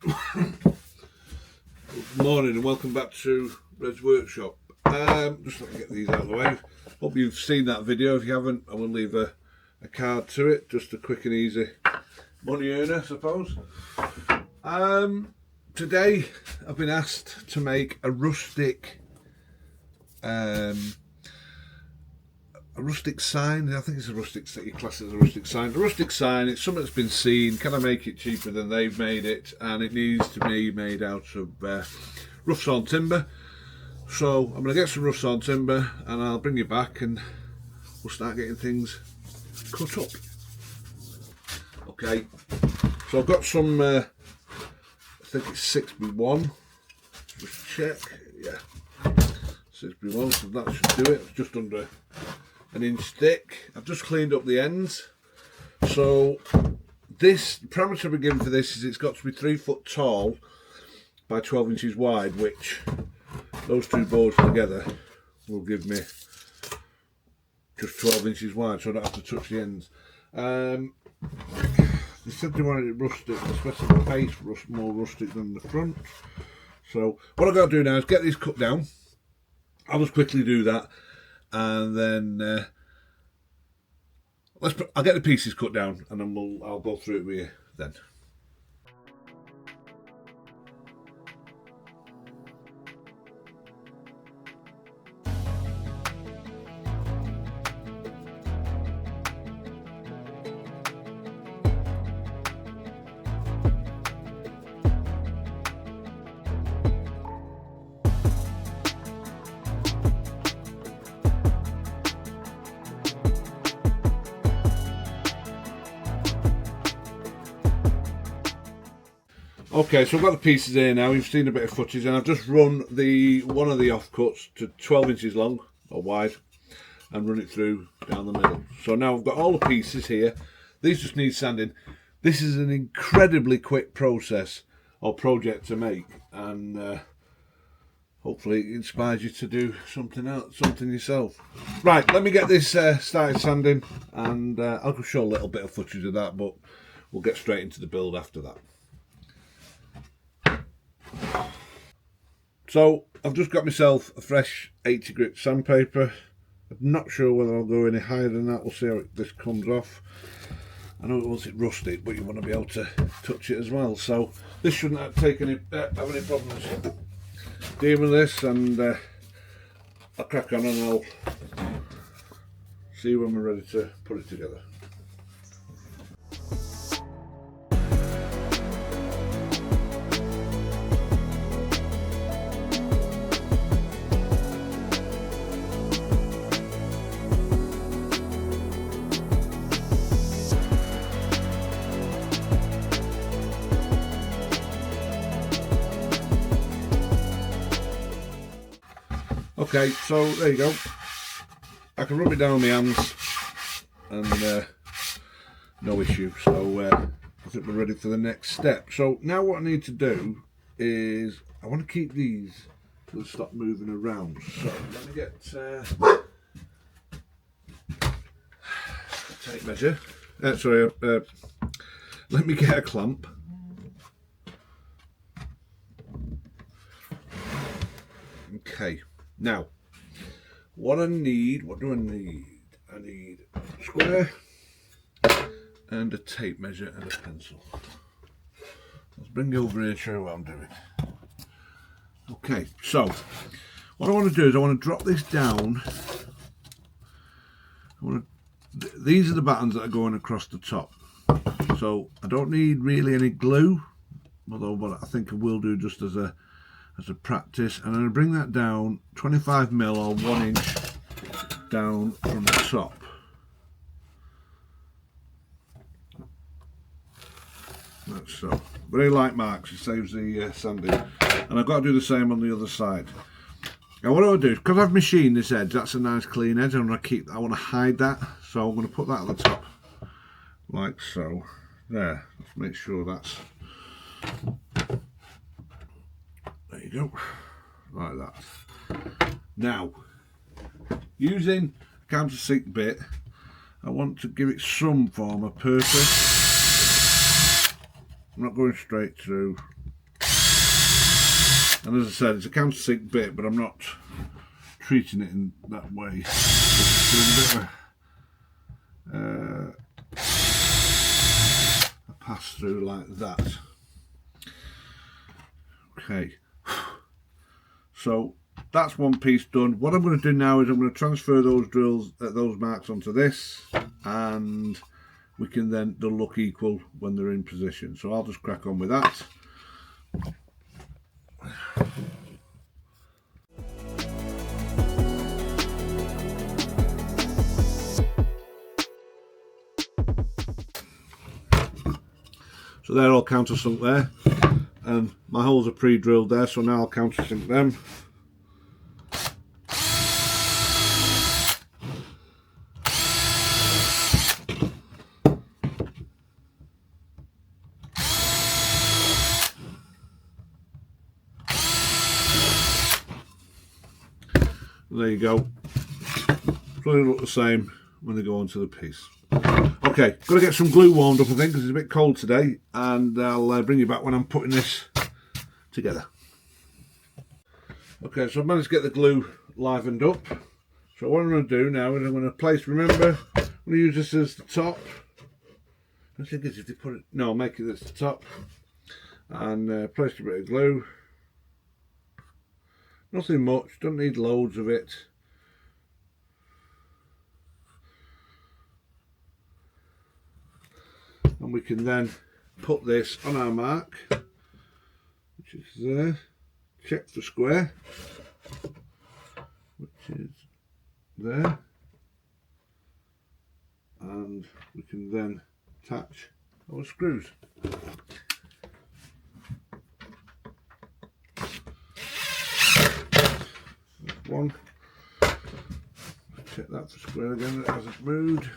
Good morning and welcome back to Red's Workshop. Just let me get these out of the way. Hope you've seen that video. If you haven't, I will leave a card to it. Just a quick and easy money earner, I suppose. Today I've been asked to make a rustic sign. I think it's a rustic, you class it as a rustic sign. A rustic sign, it's something that's been seen. Can I make it cheaper than they've made it? And it needs to be made out of rough sawn timber. So I'm going to get some rough sawn timber and I'll bring you back and we'll start getting things cut up. Okay, so I've got some, I think it's 6x1. Just check, yeah. 6x1, so that should do it. It's just under an inch thick. I've just cleaned up the ends. So this parameter we're given for this is it's got to be 3 foot tall by 12 inches wide, which those two boards together will give me just 12 inches wide, so I don't have to touch the ends. They said they wanted it rustic, especially the face more rustic than the front. So what I've got to do now is get these cut down. I'll just quickly do that, and then I'll get the pieces cut down, and then I'll go through it with you then. Okay, so I've got the pieces here now. You've seen a bit of footage, and I've just run one of the offcuts to 12 inches long or wide and run it through down the middle. So now I've got all the pieces here. These just need sanding. This is an incredibly quick process or project to make, and hopefully it inspires you to do something yourself. Right, let me get this started sanding, and I'll show a little bit of footage of that, but we'll get straight into the build after that. So I've just got myself a fresh 80 grit sandpaper. I'm not sure whether I'll go any higher than that. We'll see how this comes off. I know it wants it rustic, but you want to be able to touch it as well. So this shouldn't have any problems dealing with this, and I'll crack on and I'll see when we're ready to put it together. Okay, so there you go. I can rub it down on my hands and no issue. So I think we're ready for the next step. So now what I need to do is I want to keep these to stop moving around. So let me get tape measure. Let me get a clamp. Okay. Now, what do I need? I need a square and a tape measure and a pencil. Let's bring it over here and show you what I'm doing. Okay, so what I want to do is I want to drop this down. These are the buttons that are going across the top. So I don't need really any glue, although what I think I will do just as a practice, and I'm going to bring that down 25mm or 1 inch down from the top. That's so. Very light marks, it saves the sanding. And I've got to do the same on the other side. Now what I'll do is, because I've machined this edge, that's a nice clean edge, and I want to hide that, so I'm going to put that at the top, like so. There, let's make sure that's... There you go, like that. Now, using a countersink bit, I want to give it some form of purpose. I'm not going straight through, And as I said, it's a countersink bit, but I'm not treating it in that way. Just doing a bit of a pass through like that. Okay, so that's one piece done. What I'm going to do now is I'm going to transfer those drills, those marks onto this, and we can then, they'll look equal when they're in position. So I'll just crack on with that. So they're all countersunk there, and my holes are pre-drilled there, so now I'll countersink them. There you go. Probably look the same when they go onto the piece. Okay, got to get some glue warmed up, I think, because it's a bit cold today, and I'll bring you back when I'm putting this together. Okay, so I've managed to get the glue livened up. So what I'm going to do now is I'm going to place, remember, I'm going to use this as the top. I think it's if they put it, no, I'll make it as the top. And place a bit of glue. Nothing much, don't need loads of it. And we can then put this on our mark, which is there. Check the square, which is there. And we can then attach our screws. One. Check that for square again, it hasn't moved.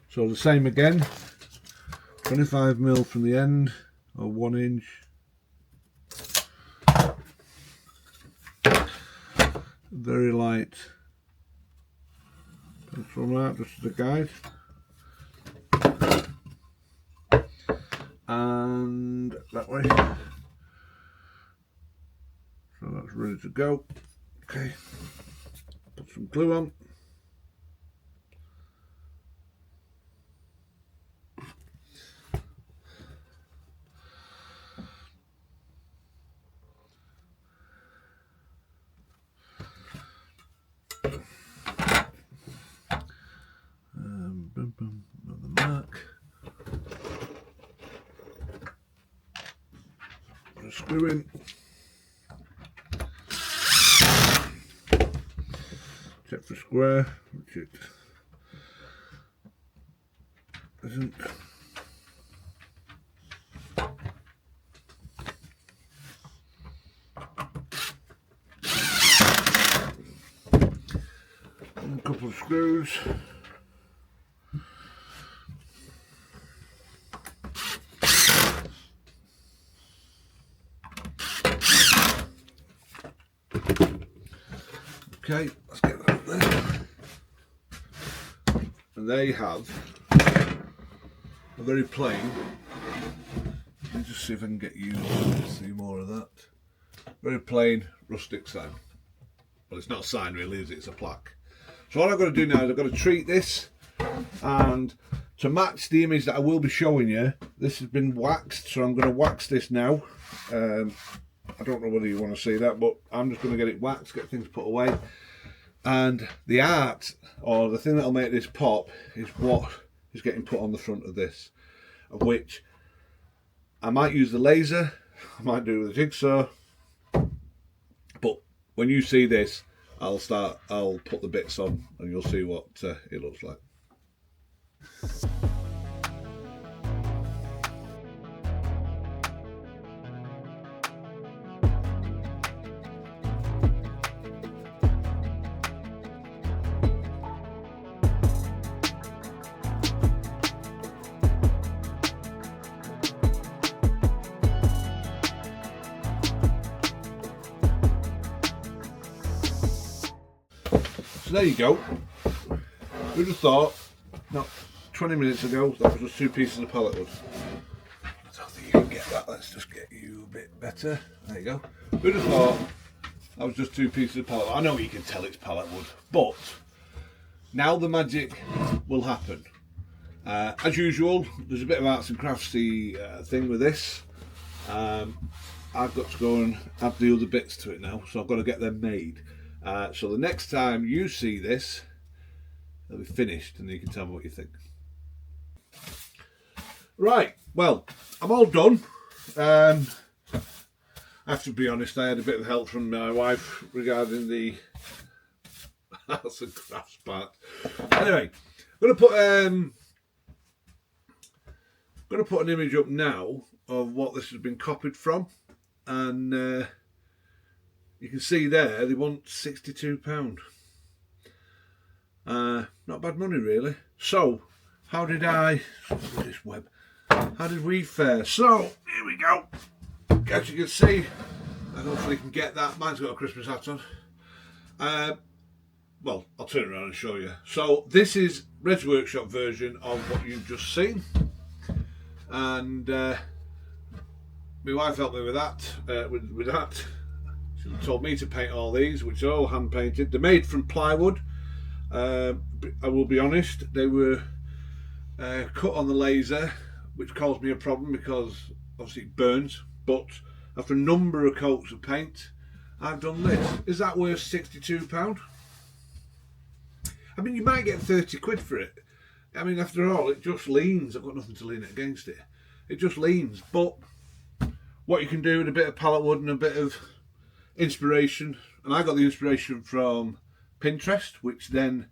So the same again, 25mm from the end, or 1 inch. Very light pencil mark, just as a guide. And that way. So that's ready to go. Okay, put some glue on. Another mark. Put a screw in. Check for square, which it isn't. And a couple of screws. Okay, let's get that there. And there you have a very plain, let me just see if I can get you to see more of that, very plain rustic sign. Well, it's not a sign really, is it? It's a plaque. So all I've got to do now is I've got to treat this, and to match the image that I will be showing you, this has been waxed, so I'm going to wax this now. I don't know whether you want to see that, but I'm just going to get it waxed, get things put away. And the art, or the thing that'll make this pop, is what is getting put on the front of this, of which I might use the laser, I might do it with a jigsaw, but when you see this, I'll put the bits on and you'll see what it looks like. So there you go. Who'd have thought, not 20 minutes ago, that was just 2 pieces of pallet wood. I don't think you can get that. Let's just get you a bit better. There you go. Who'd have thought that was just 2 pieces of pallet wood? I know you can tell it's pallet wood, but now the magic will happen. As usual, there's a bit of arts and craftsy thing with this. I've got to go and add the other bits to it now, so I've got to get them made. So the next time you see this, they'll be finished and you can tell me what you think. Right, well, I'm all done. I have to be honest, I had a bit of help from my wife regarding the arts and crafts part. Anyway, I'm going to put an image up now of what this has been copied from, and you can see there they want £62. Not bad money really. So how did this web? How did we fare? So here we go. As you can see, and hopefully you can get that. Mine's got a Christmas hat on. Well, I'll turn around and show you. So this is Red's Workshop version of what you've just seen, and my wife helped me with that. With that, she told me to paint all these, which are all hand painted. They're made from plywood. I will be honest, they were cut on the laser, which caused me a problem because obviously it burns. But after a number of coats of paint, I've done this. Is that worth £62? I mean, you might get 30 quid for it. I mean, after all, it just leans. I've got nothing to lean it against it. It just leans. But what you can do with a bit of pallet wood and a bit of inspiration, and I got the inspiration from Pinterest, which then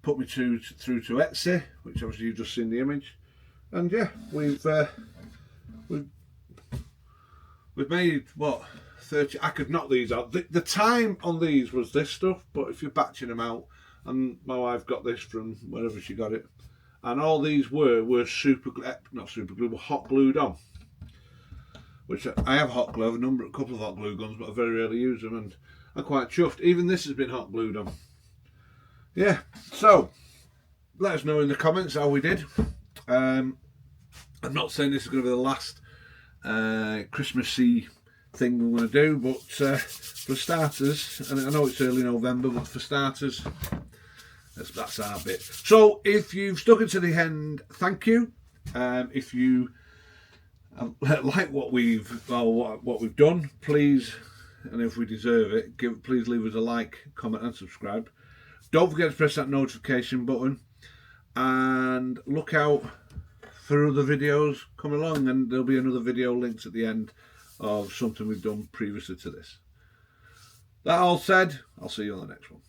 put me through to Etsy, which obviously you've just seen the image. And yeah, we've made what, 30. I could knock these out. The time on these was this stuff, but if you're batching them out, and my wife got this from wherever she got it, and all these were not super glue, but hot glued on. Which I have hot glue, I have a couple of hot glue guns, but I very rarely use them, and I'm quite chuffed. Even this has been hot glued on. Yeah, so let us know in the comments how we did. I'm not saying this is going to be the last Christmassy thing we're going to do, but for starters, and I know it's early November, but for starters, that's our bit. So if you've stuck it to the end, thank you. If you like what we've done, please, and if we deserve it, please leave us a like, comment and subscribe. Don't forget to press that notification button, and look out for other videos coming along, and there'll be another video linked at the end of something we've done previously to this. That all said, I'll see you on the next one.